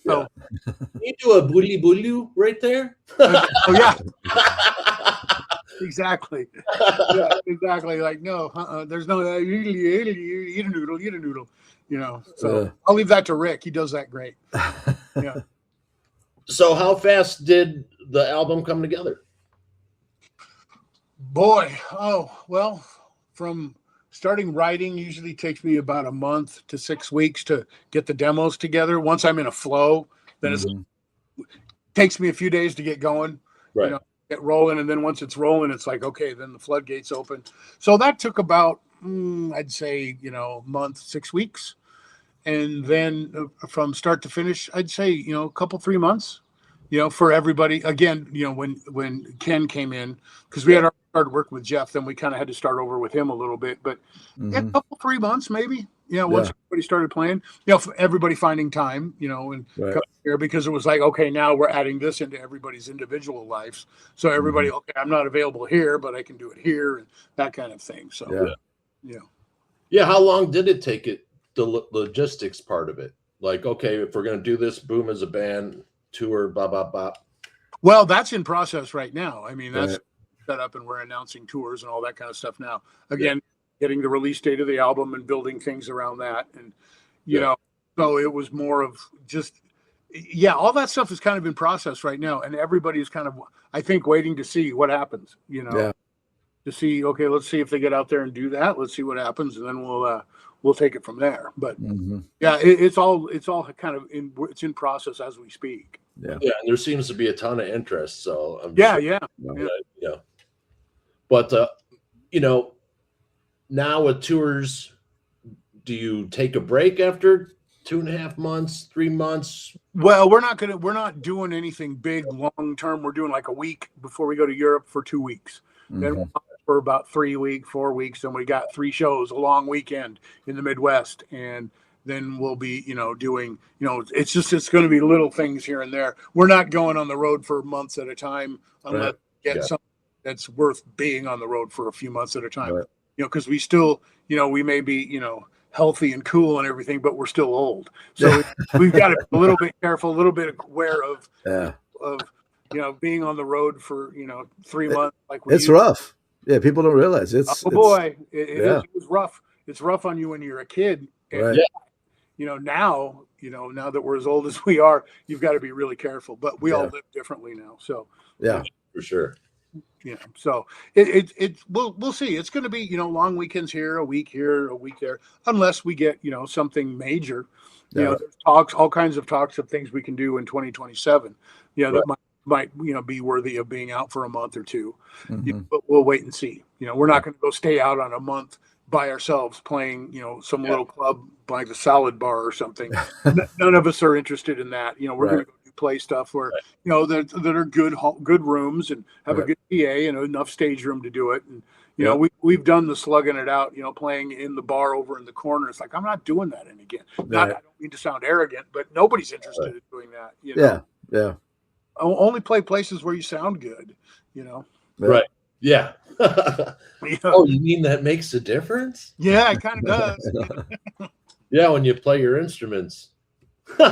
[SPEAKER 3] So
[SPEAKER 1] Can you do a booty boo right there?
[SPEAKER 3] oh yeah. Exactly. Yeah, exactly. Like, no, there's no eat a noodle. So I'll leave that to Rick. He does that great. Yeah.
[SPEAKER 1] So how fast did the album come together?
[SPEAKER 3] Boy, from starting writing usually takes me about a month to 6 weeks to get the demos together. Once I'm in a flow, then it takes me a few days to get going.
[SPEAKER 1] Right.
[SPEAKER 3] Get rolling, and then once it's rolling, it's like, okay, then the floodgates open. So that took about I'd say month, 6 weeks, and then from start to finish, I'd say a couple 3 months, for everybody. Again, when Ken came in, because we had already started working with Jeff, then we kind of had to start over with him a little bit, but a couple 3 months maybe. Once everybody started playing, for everybody finding time, and coming here, because it was like, okay, now we're adding this into everybody's individual lives. So everybody, okay, I'm not available here, but I can do it here, and that kind of thing. So,
[SPEAKER 1] yeah. How long did it take the logistics part of it? Like, okay, if we're going to do this, boom, as a band, tour, blah, blah, blah.
[SPEAKER 3] Well, that's in process right now. I mean, that's set up, and we're announcing tours and all that kind of stuff now. Again, getting the release date of the album and building things around that. And, so it was more of just, all that stuff is kind of in process right now. And everybody's kind of, I think, waiting to see what happens, to see, okay, let's see if they get out there and do that. Let's see what happens. And then we'll take it from there. But it's all kind of it's in process as we speak.
[SPEAKER 1] Yeah. And there seems to be a ton of interest. So But, now with tours, do you take a break after 2.5 months, 3 months?
[SPEAKER 3] Well, we're not doing anything big long term. We're doing like a week before we go to Europe for 2 weeks. Then we'll for about 3 weeks, 4 weeks. And we got 3 shows, a long weekend in the Midwest. And then we'll be, doing, it's going to be little things here and there. We're not going on the road for months at a time unless we get something that's worth being on the road for a few months at a time. Because we still, we may be, healthy and cool and everything, but we're still old. So we've got to be a little bit careful, a little bit aware of being on the road for, 3 months. Like
[SPEAKER 2] it's rough. Yeah. People don't realize it
[SPEAKER 3] was rough. It's rough on you when you're a kid. And, now that we're as old as we are, you've got to be really careful, but we all live differently now. So
[SPEAKER 1] for sure.
[SPEAKER 3] So we'll see. It's going to be, long weekends here, a week there, unless we get, something major. There's talks, all kinds of talks of things we can do in 2027. That might be worthy of being out for a month or two. But we'll wait and see. We're not going to go stay out on a month by ourselves playing, some little club like the Salad Bar or something. None of us are interested in that. We're going to go play stuff where that are good rooms and have a good PA and enough stage room to do it. And we've done the slugging it out, playing in the bar over in the corner. It's like, I'm not doing that again. I don't mean to sound arrogant, but nobody's interested in doing that. Only play places where you sound good.
[SPEAKER 1] Right. Yeah. Oh, you mean that makes a difference?
[SPEAKER 3] Yeah, it kind of does.
[SPEAKER 1] Yeah, when you play your instruments.
[SPEAKER 3] There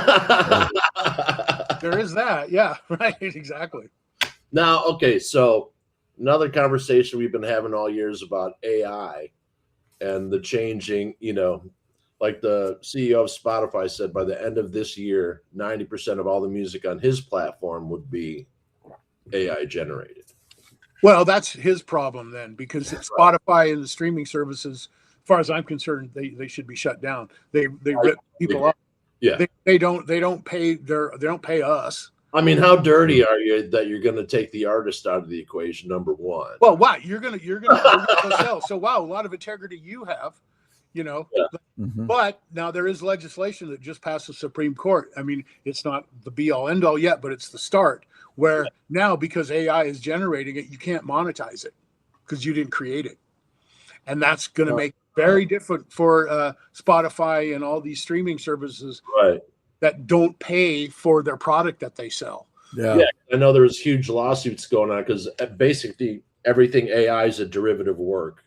[SPEAKER 3] is that. Yeah, right. Exactly.
[SPEAKER 1] Now, okay, so another conversation we've been having all years about AI and the changing, like the CEO of Spotify said by the end of this year, 90% of all the music on his platform would be AI generated.
[SPEAKER 3] Well, that's his problem then, because Spotify and the streaming services, as far as I'm concerned, they should be shut down. They rip people off.
[SPEAKER 1] Yeah.
[SPEAKER 3] They don't pay us.
[SPEAKER 1] I mean, how dirty are you that you're going to take the artist out of the equation? Number one.
[SPEAKER 3] Well, wow, you're gonna go sell. So wow, a lot of integrity you have, you know.
[SPEAKER 1] Yeah.
[SPEAKER 2] Mm-hmm.
[SPEAKER 3] But now there is legislation that just passed the Supreme Court. I mean, it's not the be all end all yet, but it's the start. Where now, because AI is generating it, you can't monetize it because you didn't create it, and that's going to make it very different for Spotify and all these streaming services,
[SPEAKER 1] right,
[SPEAKER 3] that don't pay for their product that they sell.
[SPEAKER 2] Yeah.
[SPEAKER 1] I know there's huge lawsuits going on because basically everything AI is a derivative work.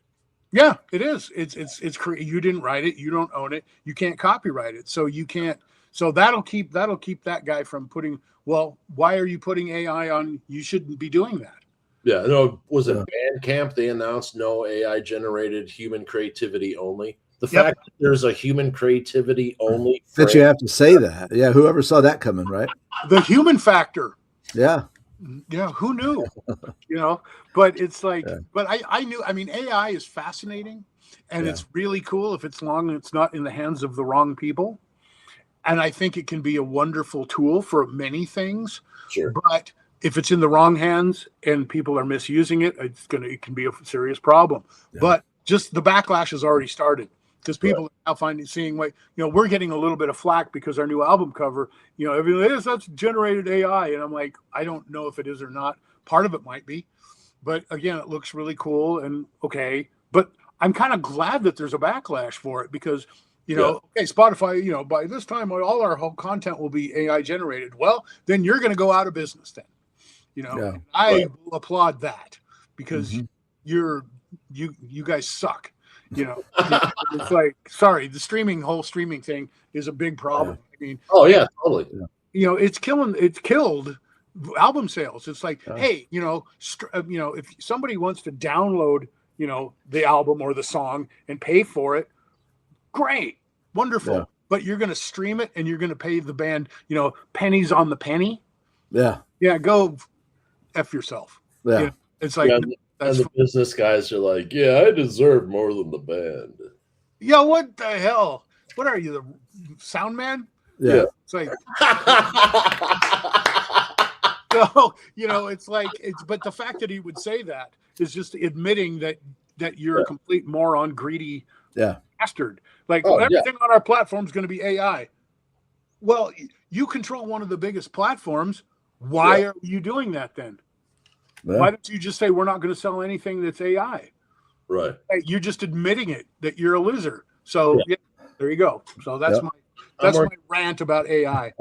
[SPEAKER 3] Yeah, it is. It's you didn't write it, you don't own it, you can't copyright it, so you can't. So that'll keep that guy from putting. Well, why are you putting AI on? You shouldn't be doing that.
[SPEAKER 1] Yeah, no, was it Bandcamp? They announced no AI generated, human creativity only. The fact that there's a human creativity only.
[SPEAKER 2] That you have to say that. Yeah, whoever saw that coming, right?
[SPEAKER 3] The human factor.
[SPEAKER 2] Yeah.
[SPEAKER 3] Yeah, who knew? You know, but it's like, but I knew. I mean, AI is fascinating, and it's really cool if it's long and it's not in the hands of the wrong people. And I think it can be a wonderful tool for many things.
[SPEAKER 1] Sure.
[SPEAKER 3] But if it's in the wrong hands and people are misusing it, it can be a serious problem. Yeah. But just the backlash has already started, because people are now seeing we're getting a little bit of flack because our new album cover, everything is that's generated AI. And I'm like, I don't know if it is or not. Part of it might be. But again, it looks really cool and okay. But I'm kind of glad that there's a backlash for it, because okay, Spotify, by this time, all our whole content will be AI generated. Well, then you're going to go out of business then, I applaud that, because you guys suck, it's like, sorry, the whole streaming thing is a big problem. I mean,
[SPEAKER 1] totally.
[SPEAKER 3] It's killed album sales. It's like, hey, if somebody wants to download, the album or the song and pay for it, great, wonderful. Yeah. But you're going to stream it and you're going to pay the band, pennies on the penny.
[SPEAKER 2] Yeah.
[SPEAKER 3] Yeah. Go F yourself.
[SPEAKER 2] Yeah.
[SPEAKER 3] It's like,
[SPEAKER 1] and the business guys are like, yeah, I deserve more than the band.
[SPEAKER 3] Yeah. What the hell? What are you, the sound man?
[SPEAKER 2] Yeah.
[SPEAKER 3] It's like, so, it's like, but the fact that he would say that is just admitting that you're a complete moron, greedy bastard. Like, everything on our platform is going to be AI. Well, you control one of the biggest platforms. Why are you doing that then? Yeah. Why don't you just say we're not going to sell anything that's AI?
[SPEAKER 1] Right.
[SPEAKER 3] You're just admitting it, that you're a loser. So there you go. So that's my rant about AI.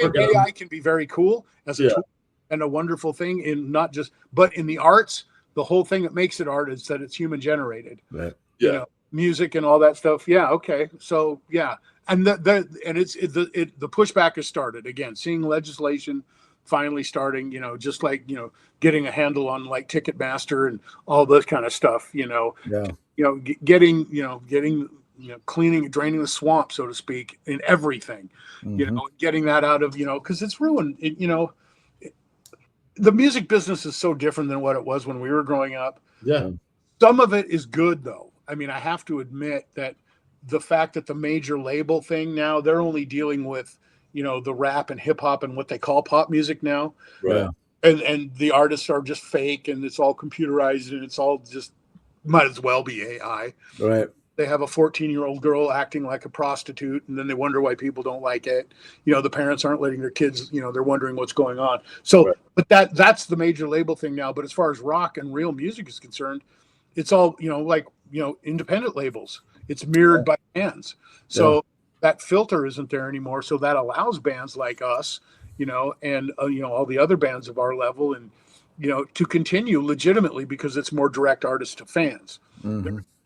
[SPEAKER 3] And AI can be very cool as a tool and a wonderful thing, in not just, but in the arts, the whole thing that makes it art is that it's human generated.
[SPEAKER 2] Right.
[SPEAKER 1] Yeah.
[SPEAKER 3] Music and all that stuff. Yeah. Okay. So and the pushback has started again. Seeing legislation finally starting. Just like getting a handle on like Ticketmaster and all this kind of stuff. Getting draining the swamp, so to speak, in everything. Getting that out of because it's ruined. The music business is so different than what it was when we were growing up.
[SPEAKER 1] Yeah.
[SPEAKER 3] Some of it is good though. I mean, I have to admit that the fact that the major label thing now, they're only dealing with, the rap and hip hop and what they call pop music now.
[SPEAKER 1] Right.
[SPEAKER 3] And the artists are just fake and it's all computerized and it's all just might as well be AI.
[SPEAKER 2] Right.
[SPEAKER 3] They have a 14-year-old girl acting like a prostitute and then they wonder why people don't like it. The parents aren't letting their kids, they're wondering what's going on. So, but that's the major label thing now. But as far as rock and real music is concerned, it's all, independent labels. It's mirrored by bands. So that filter isn't there anymore. So that allows bands like us, and, all the other bands of our level and, to continue legitimately because it's more direct artist to fans.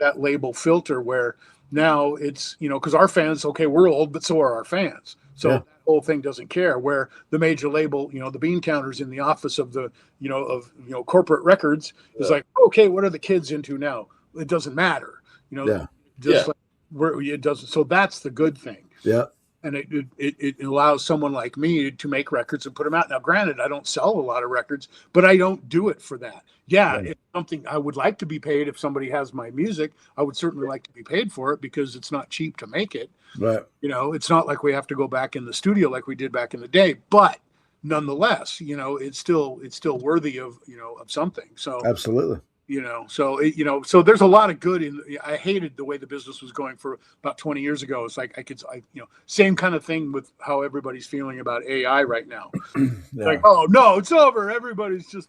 [SPEAKER 3] That label filter where now it's, because our fans, okay, we're old, but so are our fans. So that whole thing doesn't care, where the major label, the bean counters in the office of the, corporate records is like, okay, what are the kids into now? It doesn't matter, like it doesn't. So that's the good thing.
[SPEAKER 2] Yeah.
[SPEAKER 3] and it allows someone like me to make records and put them out. Now, granted, I don't sell a lot of records, but I don't do it for that. Yeah,
[SPEAKER 2] Right.
[SPEAKER 3] it's something I would like to be paid. If somebody has my music, I would certainly like to be paid for it because it's not cheap to make it.
[SPEAKER 2] Right.
[SPEAKER 3] You know, it's not like we have to go back in the studio like we did back in the day, but nonetheless, you know, it's still worthy of, you know, of something. So
[SPEAKER 2] Absolutely.
[SPEAKER 3] you know, so so there's a lot of good in. I hated the way the business was going for about 20 years ago. It's like same kind of thing with how everybody's feeling about AI right now.
[SPEAKER 2] Yeah.
[SPEAKER 3] Like, oh no, it's over. Everybody's just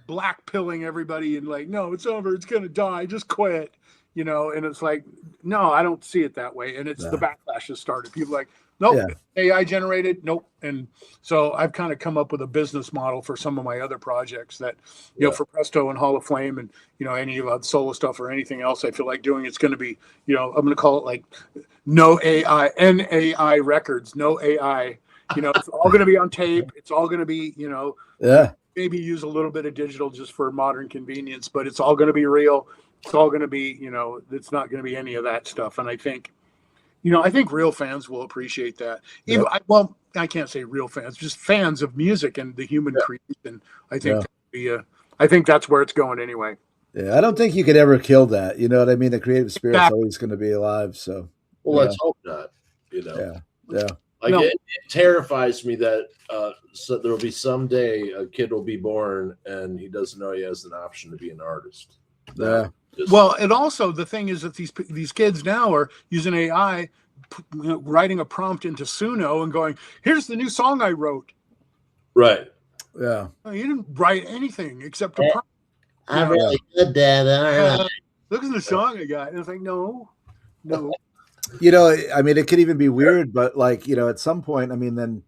[SPEAKER 3] black pilling everybody and like, no, it's over. It's gonna die. Just quit. You know, and it's like, no, I don't see it that way. And it's the backlash has started. People are like, nope, AI generated, nope. And so I've kind of come up with a business model for some of my other projects that, you know, for Presto and Hall of Flame and, you know, any of the solo stuff or anything else I feel like doing, it's going to be, you know, I'm going to call it like no AI, NAI records, no AI, you know, it's all going to be on tape. It's all going to be, you know, maybe use a little bit of digital just for modern convenience, but it's all going to be real. It's all going to be, you know, it's not going to be any of that stuff. And I think, you know, I think real fans will appreciate that. Even I can't say real fans, just fans of music and the human creation. I think I think that's where it's going anyway.
[SPEAKER 2] Yeah, I don't think you could ever kill that. You know what I mean? The creative spirit's always going to be alive. So,
[SPEAKER 1] well, let's hope not. You know, like it terrifies me that so there will be someday a kid will be born and he doesn't know he has an option to be an artist.
[SPEAKER 2] Yeah.
[SPEAKER 3] Well, and also the thing is that these kids now are using AI, writing a prompt into Suno and going, "Here's the new song I wrote."
[SPEAKER 1] Right.
[SPEAKER 2] Yeah.
[SPEAKER 3] No, you didn't write anything except a prompt.
[SPEAKER 1] I'm really good, Dad.
[SPEAKER 3] Look at the song I got. And it's like, no.
[SPEAKER 2] You know, I mean, it could even be weird, but like, you know, at some point, I mean, then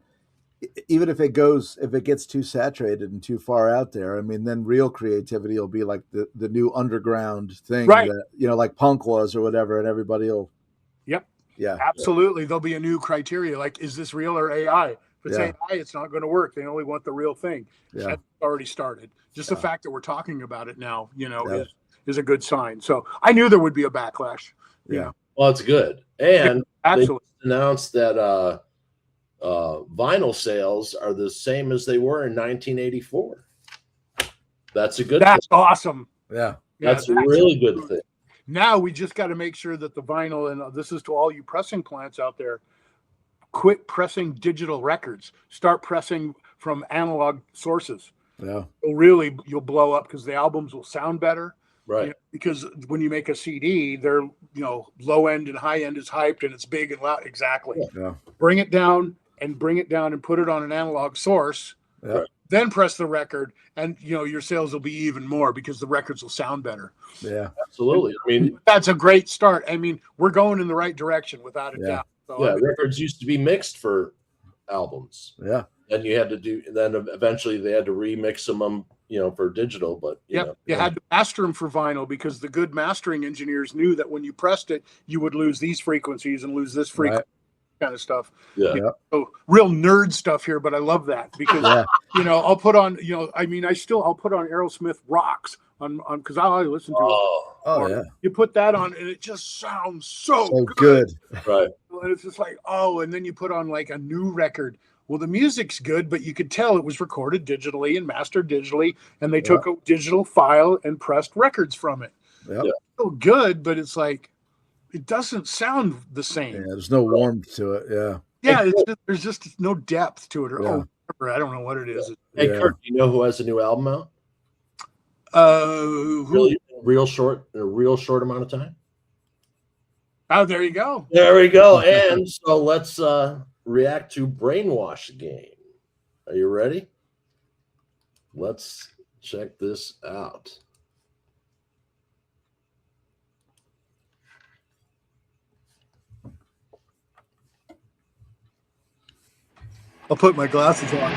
[SPEAKER 2] even if it gets too saturated and too far out there, I mean, then real creativity will be like the new underground thing that, you know, like punk was or whatever, and everybody will.
[SPEAKER 3] Yep.
[SPEAKER 2] Yeah.
[SPEAKER 3] Absolutely. There'll be a new criteria. Like, is this real or AI? If it's AI, it's not going to work. They only want the real thing.
[SPEAKER 2] Yeah.
[SPEAKER 3] That's already started. Just the fact that we're talking about it now, you know, is a good sign. So I knew there would be a backlash. You know?
[SPEAKER 1] Well, it's good. And
[SPEAKER 3] absolutely
[SPEAKER 1] they announced that vinyl sales are the same as they were in 1984. That's a good
[SPEAKER 3] That's
[SPEAKER 1] thing.
[SPEAKER 3] awesome.
[SPEAKER 2] Yeah.
[SPEAKER 1] That's a really good thing.
[SPEAKER 3] Now we just got to make sure that the vinyl, and this is to all you pressing plants out there, quit pressing digital records. Start pressing from analog sources.
[SPEAKER 2] Yeah.
[SPEAKER 3] You'll blow up because the albums will sound better.
[SPEAKER 1] Right.
[SPEAKER 3] You know, because when you make a CD, they're, you know, low end and high end is hyped and it's big and loud. Exactly.
[SPEAKER 2] Yeah.
[SPEAKER 3] Bring it down and put it on an analog source.
[SPEAKER 2] Yeah.
[SPEAKER 3] Then press the record, and you know your sales will be even more because the records will sound better.
[SPEAKER 2] Yeah,
[SPEAKER 1] absolutely. I mean,
[SPEAKER 3] that's a great start. I mean, we're going in the right direction without a doubt. So,
[SPEAKER 1] yeah, records used to be mixed for albums.
[SPEAKER 2] Yeah,
[SPEAKER 1] and you had to do. Then eventually they had to remix them, you know, for digital. But you
[SPEAKER 3] had to master them for vinyl because the good mastering engineers knew that when you pressed it, you would lose these frequencies and lose this frequency. Right. Kind of stuff.
[SPEAKER 1] Yeah.
[SPEAKER 3] So real nerd stuff here, but I love that because you know, I'll put on, you know, I mean, I'll put on Aerosmith Rocks on because I listen to it.
[SPEAKER 2] Oh yeah.
[SPEAKER 3] You put that on and it just sounds so
[SPEAKER 2] good.
[SPEAKER 1] Right.
[SPEAKER 3] And it's just like, and then you put on like a new record. Well, the music's good, but you could tell it was recorded digitally and mastered digitally, and they took a digital file and pressed records from it.
[SPEAKER 2] Yeah.
[SPEAKER 3] It's still good, but it's like it doesn't sound the same.
[SPEAKER 2] Yeah, there's no warmth to it. Yeah.
[SPEAKER 3] Yeah, there's just no depth to it. Or I don't know what it is.
[SPEAKER 1] Hey, Kurt, you know who has a new album out?
[SPEAKER 3] Who?
[SPEAKER 1] Real short, in a real short amount of time.
[SPEAKER 3] Oh, there you go.
[SPEAKER 1] There we go. And so let's react to Brainwash Game. Are you ready? Let's check this out.
[SPEAKER 3] I'll put my glasses on.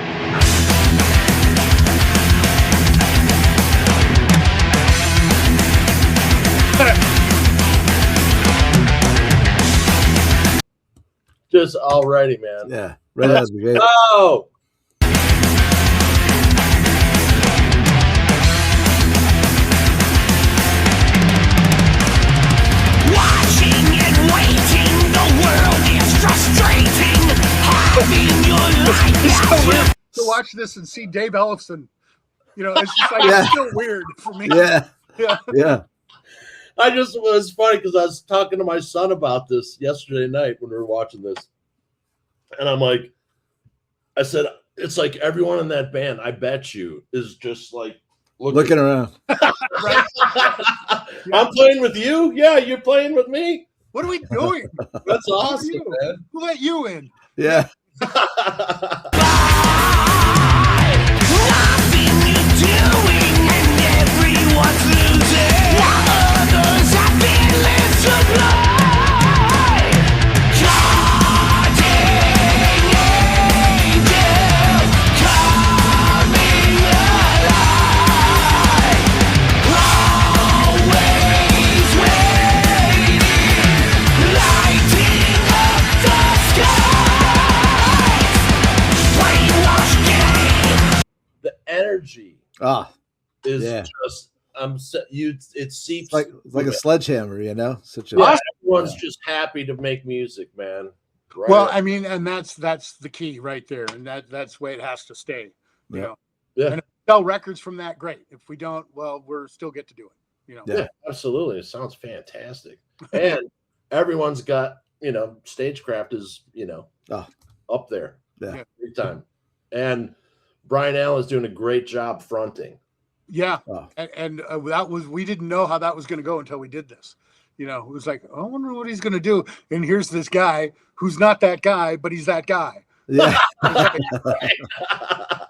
[SPEAKER 1] Just already, man.
[SPEAKER 2] Yeah. Right out of the gate.
[SPEAKER 1] Oh!
[SPEAKER 4] Watching and waiting, the world is
[SPEAKER 3] watch this and see Dave Ellefson. You know, it's just like
[SPEAKER 2] Yeah.
[SPEAKER 3] it's still weird for me.
[SPEAKER 2] Yeah.
[SPEAKER 3] Yeah.
[SPEAKER 2] Yeah.
[SPEAKER 1] it was funny because I was talking to my son about this yesterday night when we were watching this. And I'm like, I said, it's like everyone in that band, I bet you, is just like
[SPEAKER 2] Looking around.
[SPEAKER 3] Right.
[SPEAKER 1] I'm playing with you? Yeah, you're playing with me?
[SPEAKER 3] What are we doing?
[SPEAKER 1] That's
[SPEAKER 3] Who are
[SPEAKER 1] awesome,
[SPEAKER 3] you?
[SPEAKER 1] man.
[SPEAKER 3] Who let you in?
[SPEAKER 2] Yeah.
[SPEAKER 1] The energy
[SPEAKER 2] Ah,
[SPEAKER 1] is
[SPEAKER 2] Yeah.
[SPEAKER 1] just it seeps
[SPEAKER 2] it's like a sledgehammer, you know? Such a
[SPEAKER 1] yeah, everyone's just happy to make music, man. Right?
[SPEAKER 3] Well, I mean, and that's the key right there, and that's the way it has to stay. You
[SPEAKER 2] Yeah.
[SPEAKER 3] know,
[SPEAKER 1] Yeah.
[SPEAKER 3] And if we sell records from that, great. If we don't, well, we're still get to do it. You know,
[SPEAKER 1] Yeah, absolutely. It sounds fantastic. And everyone's got, stagecraft is, up there.
[SPEAKER 2] Yeah.
[SPEAKER 1] Big time. And Brian Allen is doing a great job fronting.
[SPEAKER 3] yeah.
[SPEAKER 2] Oh.
[SPEAKER 3] And that was we didn't know how that was going to go until we did this. You know, it was like, I wonder what he's going to do. And here's this guy who's not that guy, but he's that guy.
[SPEAKER 2] Yeah.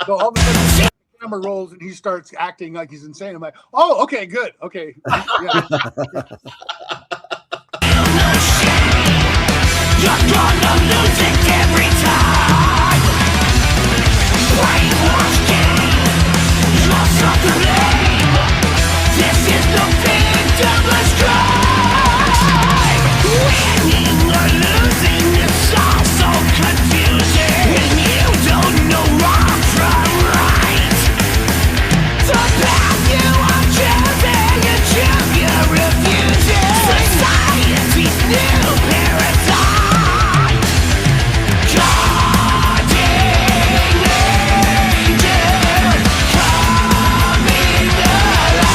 [SPEAKER 3] So all of a sudden, the camera rolls and he starts acting like he's insane. I'm like, oh, okay, good, okay. Yeah.
[SPEAKER 4] You're gonna lose it every time. Brainwash game. You're suffering. This is the victimless crime. Winning or losing is all so confusing. When you don't know wrong from right. The path you are choosing, you choose, you're refusing. Society's new paradigm. Guardian angel coming alive.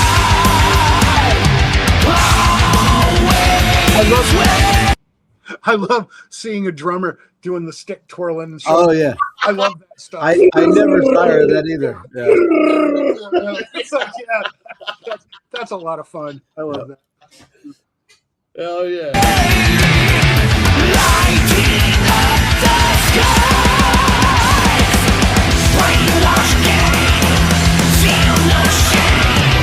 [SPEAKER 3] I love seeing a drummer doing the stick twirling and stuff.
[SPEAKER 2] Oh yeah.
[SPEAKER 3] I love that stuff.
[SPEAKER 2] I never tired of that either. Yeah.
[SPEAKER 3] It's like, yeah, that's a lot of fun. I love that.
[SPEAKER 1] Hell yeah.
[SPEAKER 4] Lighting up the skies. Brainwash game. Feel no shame.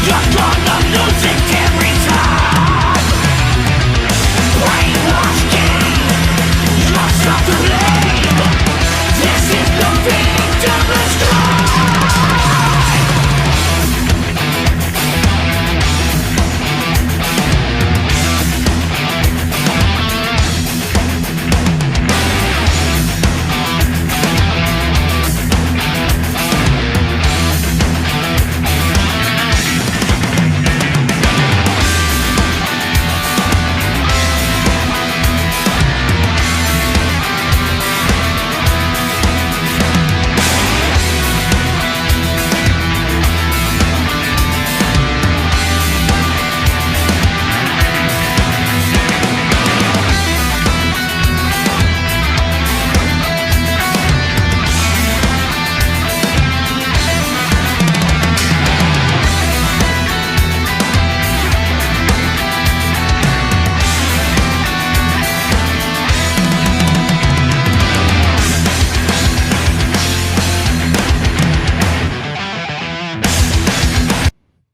[SPEAKER 4] You're gonna lose it every time. Brainwash game. You're suffering. This is the victimless crime.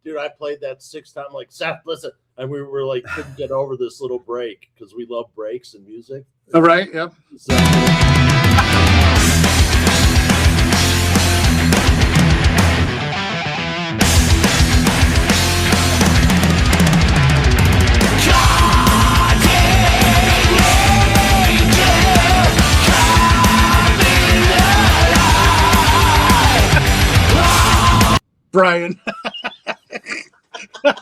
[SPEAKER 1] Dude, I played that 6 times. Like, Seth, listen. And we were like, couldn't get over this little break because we love breaks in music.
[SPEAKER 3] All right, yep.
[SPEAKER 1] So,
[SPEAKER 3] Brian.
[SPEAKER 1] and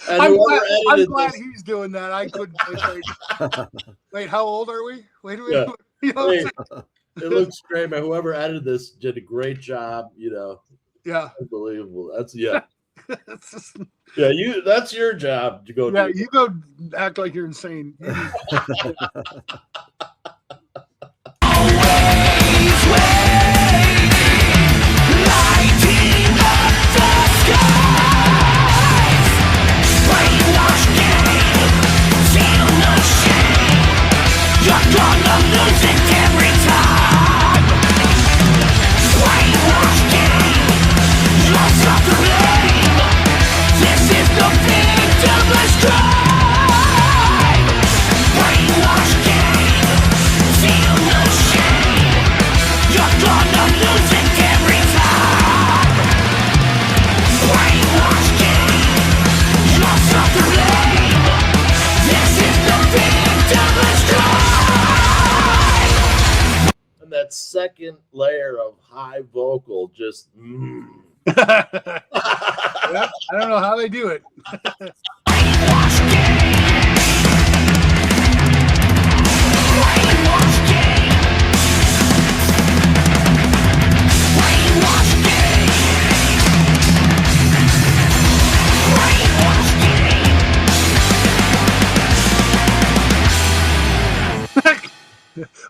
[SPEAKER 3] I'm
[SPEAKER 1] whoever edited
[SPEAKER 3] glad
[SPEAKER 1] this-
[SPEAKER 3] he's doing that. I couldn't. Wait, how old are we? Wait,
[SPEAKER 1] Yeah.
[SPEAKER 3] you know,
[SPEAKER 1] Wait, It looks great, man. Whoever edited this did a great job. You know,
[SPEAKER 3] Yeah.
[SPEAKER 1] unbelievable. That's yeah. That's your job to go.
[SPEAKER 3] Yeah,
[SPEAKER 1] do.
[SPEAKER 3] you go act like you're insane.
[SPEAKER 1] And that second layer of high vocal just.
[SPEAKER 3] Yeah, I don't know how they do it.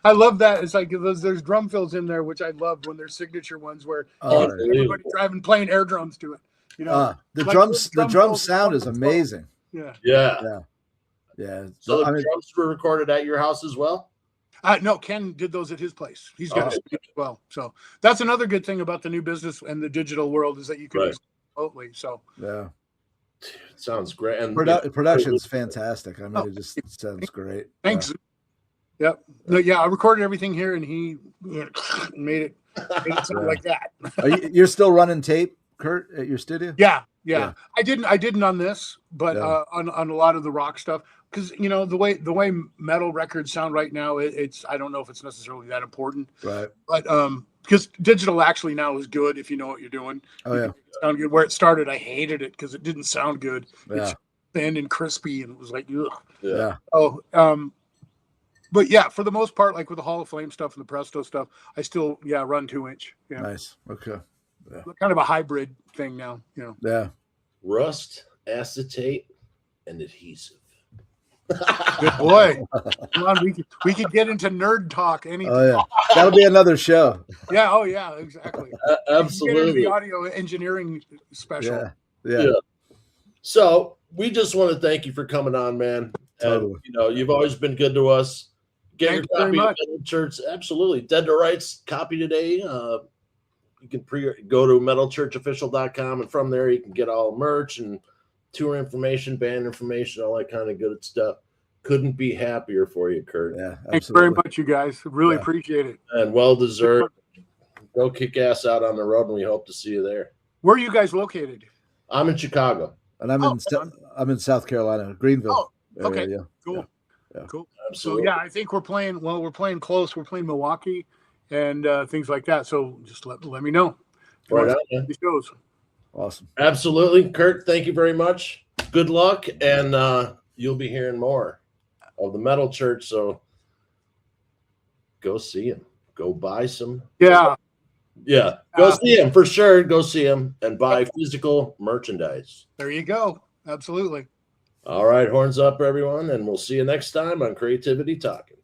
[SPEAKER 3] I love that. It's like there's drum fills in there, which I love when there's signature ones where everybody driving playing air drums to it. You know,
[SPEAKER 2] the
[SPEAKER 3] like
[SPEAKER 2] drum sound is amazing.
[SPEAKER 3] Yeah.
[SPEAKER 1] So the drums were recorded at your house as well?
[SPEAKER 3] No, Ken did those at his place. He's got a studio as well. So that's another good thing about the new business and the digital world is that you can use it remotely. So
[SPEAKER 2] yeah.
[SPEAKER 1] It sounds great. And
[SPEAKER 2] production's fantastic. I mean, it just sounds great.
[SPEAKER 3] Thanks. Yep. Yeah, I recorded everything here, and he made it sound like that.
[SPEAKER 2] You're still running tape, Kurt, at your studio?
[SPEAKER 3] Yeah. I didn't on this, but on a lot of the rock stuff, because the way metal records sound right now, it's I don't know if it's necessarily that important,
[SPEAKER 2] right?
[SPEAKER 3] But because digital actually now is good if you know what you're doing.
[SPEAKER 2] Oh yeah,
[SPEAKER 3] sound good. Where it started, I hated it because it didn't sound good.
[SPEAKER 2] Yeah.
[SPEAKER 3] It's thin and crispy, and it was like, ugh.
[SPEAKER 2] Yeah.
[SPEAKER 3] But yeah, for the most part, like with the Hall of Flame stuff and the Presto stuff, I still run 2-inch. Yeah.
[SPEAKER 2] Nice. Okay. Yeah.
[SPEAKER 3] Kind of a hybrid thing now.
[SPEAKER 2] Yeah.
[SPEAKER 1] Rust, acetate, and adhesive.
[SPEAKER 3] Good boy. Come on, we could get into nerd talk anytime.
[SPEAKER 2] Oh yeah, that'll be another show.
[SPEAKER 3] Yeah. Oh yeah, exactly.
[SPEAKER 1] Absolutely.
[SPEAKER 3] Get into the audio engineering special.
[SPEAKER 2] Yeah.
[SPEAKER 1] So we just want to thank you for coming on, man.
[SPEAKER 2] Totally.
[SPEAKER 1] And you've always been good to us. Get
[SPEAKER 3] Thank
[SPEAKER 1] your
[SPEAKER 3] you
[SPEAKER 1] copy
[SPEAKER 3] very
[SPEAKER 1] of Metal Church. Absolutely. Dead to Rights copy today. You can go to metalchurchofficial.com, and from there you can get all merch and tour information, band information, all that kind of good stuff. Couldn't be happier for you, Kurt.
[SPEAKER 2] Yeah, absolutely.
[SPEAKER 3] Thanks very much, you guys. Really appreciate it.
[SPEAKER 1] And well deserved. Go kick ass out on the road, and we hope to see you there.
[SPEAKER 3] Where are you guys located?
[SPEAKER 1] I'm in Chicago.
[SPEAKER 2] And I'm in South Carolina, Greenville.
[SPEAKER 3] Oh, okay.
[SPEAKER 2] Area,
[SPEAKER 3] Cool.
[SPEAKER 2] Yeah.
[SPEAKER 3] Cool.
[SPEAKER 1] Absolutely.
[SPEAKER 3] So I think we're playing close. We're playing Milwaukee and things like that. So just let me know.
[SPEAKER 1] Right on, man.
[SPEAKER 3] These shows.
[SPEAKER 2] Awesome.
[SPEAKER 1] Absolutely. Kurt, thank you very much. Good luck. And you'll be hearing more of the Metal Church. So go see him. Go buy some.
[SPEAKER 3] Yeah.
[SPEAKER 1] Yeah. Go see him for sure. Go see him and buy physical merchandise.
[SPEAKER 3] There you go. Absolutely.
[SPEAKER 1] All right. Horns up, everyone. And we'll see you next time on Creativity Talking.